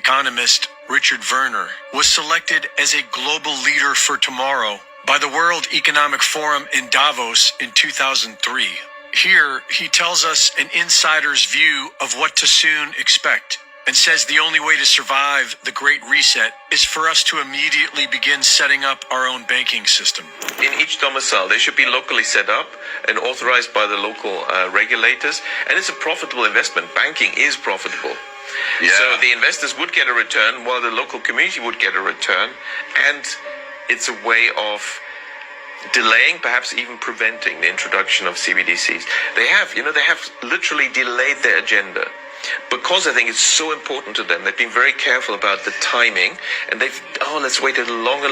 economist Richard Werner was selected as a global leader for tomorrow by the World Economic Forum in Davos in 2003. Here, he tells us an insider's view of what to soon expect, and says the only way to survive the Great Reset is for us to immediately begin setting up our own banking system. In each domicile, they should be locally set up and authorized by the local regulators, and it's a profitable investment. Banking is profitable. Yeah. So the investors would get a return while the local community would get a return, and it's a way of delaying, perhaps even preventing the introduction of CBDCs. They have literally delayed their agenda. Because I think it's so important to them, they've been very careful about the timing, and let's wait a little longer,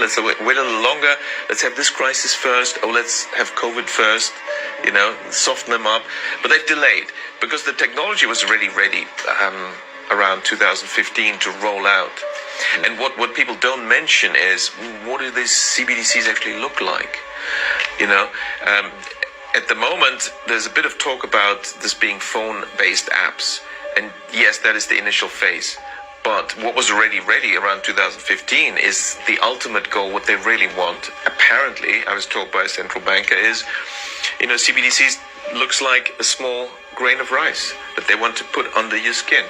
let's have this crisis first, let's have COVID first, soften them up. But they've delayed, because the technology was already ready around 2015 to roll out. And what people don't mention is, what do these CBDCs actually look like? At the moment, there's a bit of talk about this being phone-based apps. And yes, that is the initial phase. But what was already ready around 2015 is the ultimate goal. What they really want, apparently, I was told by a central banker, is, CBDCs looks like a small grain of rice that they want to put under your skin,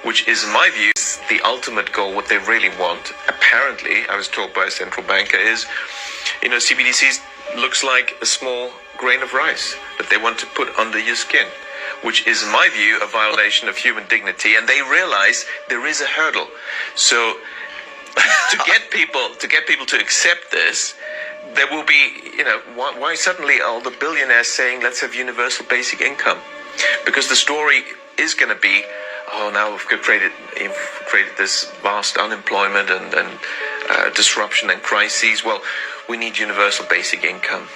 which is, in my view, is the ultimate goal. What they really want, apparently, I was told by a central banker, is, CBDCs looks like a small grain of rice that they want to put under your skin, which is, in my view, a violation of human dignity. And they realize there is a hurdle. So to get people to accept this, there will be, why suddenly all the billionaires saying, let's have universal basic income? Because the story is going to be, now we've created this vast unemployment and disruption and crises. Well, we need universal basic income.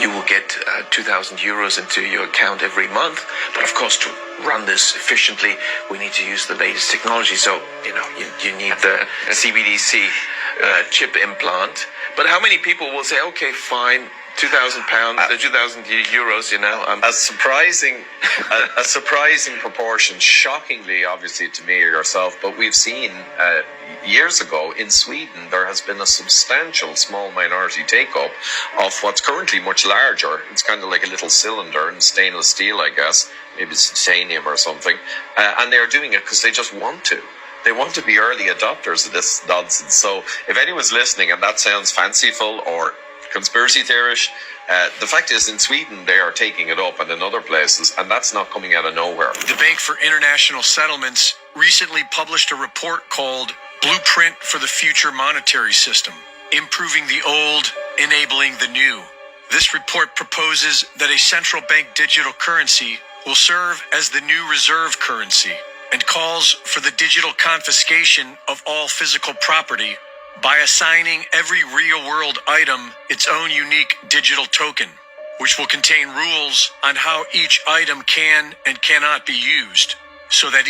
You will get 2,000 euros into your account every month. But of course, to run this efficiently, we need to use the latest technology. So, you need the CBDC chip implant. But how many people will say, okay, fine, £2,000, 2,000 euros, A surprising proportion, shockingly, obviously, to me or yourself, but we've seen years ago in Sweden, there has been a substantial small minority take-up of what's currently much larger. It's kind of like a little cylinder in stainless steel, I guess. Maybe it's titanium or something. And they're doing it because they just want to. They want to be early adopters of this nonsense. So if anyone's listening and that sounds fanciful or conspiracy theorish, the fact is, in Sweden, they are taking it up, and in other places, and that's not coming out of nowhere. The Bank for International Settlements recently published a report called Blueprint for the Future Monetary System, Improving the Old, Enabling the New. This report proposes that a central bank digital currency will serve as the new reserve currency, and calls for the digital confiscation of all physical property by assigning every real-world item its own unique digital token, which will contain rules on how each item can and cannot be used, so that